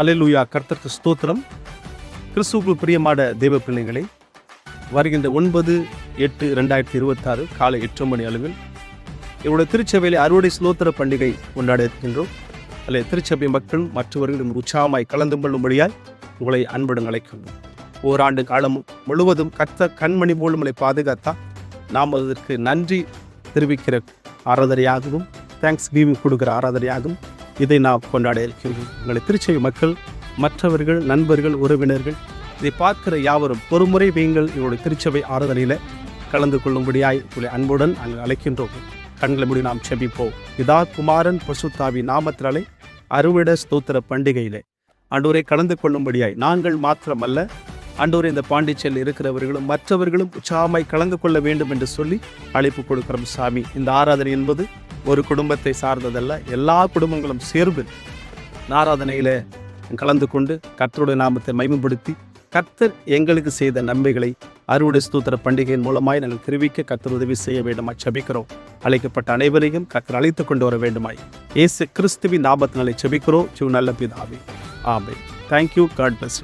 அல்லேலூயா. கர்த்தருக்கு ஸ்தோத்திரம். கிறிஸ்துவுக்குள் பிரியமான தேவ பிள்ளைகளை, வருகின்ற 9/8/2026 காலை 8 மணி அளவில் இவருடைய திருச்சபையிலே அறுவடை ஸ்தோத்திர பண்டிகை கொண்டாட இருக்கின்றோம். அதில் திருச்சபை மக்கள் மற்றவர்களும் உற்சாகமாய் கலந்து கொள்ளும்படியாய் உங்களை அன்புடன் அழைக்கின்றோம். ஓராண்டு காலம் முழுவதும் கர்த்தர் கண்மணி போல் உங்களை பாதுகாத்தால் நாம் அதற்கு நன்றி தெரிவிக்கிற ஆராதனையாகவும் தேங்க்ஸ் கிவிங் கொடுக்குற ஆராதனையாகவும் இதை நாம் கொண்டாட இருக்கின்றோம். உங்களை திருச்சபை மக்கள், மற்றவர்கள், நண்பர்கள், உறவினர்கள் இதை பார்க்கிற யாவரும் ஒருமுறை நீங்கள் இவருடைய திருச்சபை ஆராதனையில் கலந்து கொள்ளும்படியாய் உங்களை அன்புடன் நாங்கள் அழைக்கின்றோம். கண்களை மூடி நாம் செபிப்போம். பிதா, குமாரன், பரிசுத்தாவி நாமத்தினாலே அறுவடை ஸ்தோத்திர பண்டிகையிலே ஆண்டவரை கலந்து கொள்ளும்படியாய் நாங்கள் மாத்திரமல்ல, ஆண்டவரை இந்த பாண்டிச்சேரியில் இருக்கிறவர்களும் மற்றவர்களும் உற்சாகமாய் கலந்து கொள்ள வேண்டும் என்று சொல்லி அழைப்பு கொடுக்கிறோம் சாமி. இந்த ஆராதனை என்பது ஒரு குடும்பத்தை சார்ந்ததல்ல, எல்லா குடும்பங்களும் சேர்ந்து ஆராதனையில் கலந்து கொண்டு கர்த்தருடைய நாமத்தை மகிமைப்படுத்தி கர்த்தர் எங்களுக்கு செய்த நன்மைகளை அறுவடை ஸ்தோத்திர பண்டிகையின் மூலமாய் நாங்கள் தெரிவிக்க கர்த்தர் உதவி செய்ய வேண்டுமாய் செபிக்கிறோம். அழைக்கப்பட்ட அனைவரையும் கர்த்தர் அழைத்து கொண்டு வர வேண்டுமாய் இயேசு கிறிஸ்துவின் நாமத்தினாலே செபிக்கிறோம். நல்ல பிதாவே, ஆமென். தேங்க்யூ. God plus.